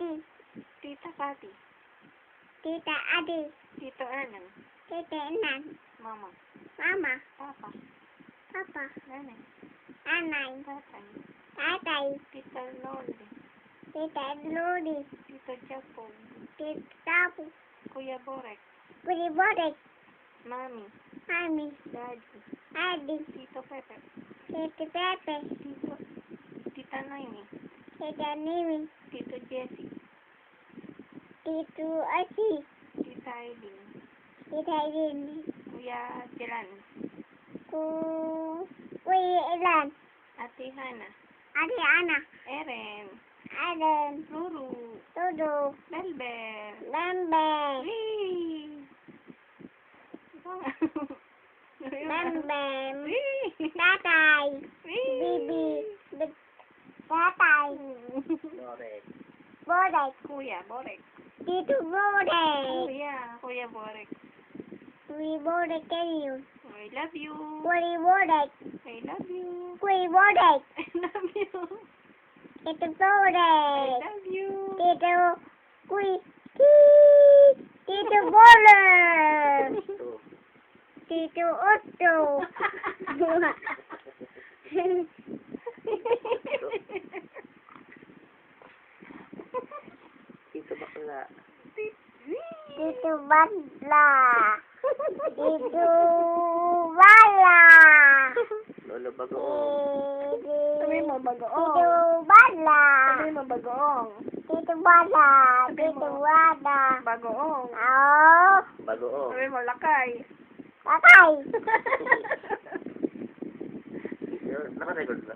Adi. Tita Kati. Tita Adi. Tito Ernan. Tita Enan. Mama. Mama. Papa. Papa. Nanay. Anay. Tatay. Tatay. Tita Loli. Tita Ludi. Tito Japon. Tita Tapu. Kuya Borek. Kuli Borek. Mami. Mami. Daddy. Adi. Tito Pepe. Tita Pepe. Tita Noemi. Tita Nimi. Tito Jesse. Tito Asi. Tita Aileen. Tita Irini. Kuya Jiran. Kuya Ilan. Ate Hana. Adi Ana. Eren. Aden. Ruru. Tudu. Belbel. Lembe. Wee! Lembe. Wee! Tatay. Wee! Bibi. Tatay. Borek. Borek. Kuya Borek. Tito Borek. Kuya Borek. We Borek kayo. I love you. Kuli Borek. I love you. Kuli Borek. I love you. Tito I Borek. love you. Tito Kuli. Tito Borek. Tito Otto. Tito Bakla. Tito Badla. Tito Bala. Lolo Bagoong. Sabi mo Bagoong. Tito Badla. Sabi mo Bagoong. Tito Bala. Tito Bala. Bagoong. Oo. Bagoong. Sabi mo Lakay. Tatay. Naka-record ba?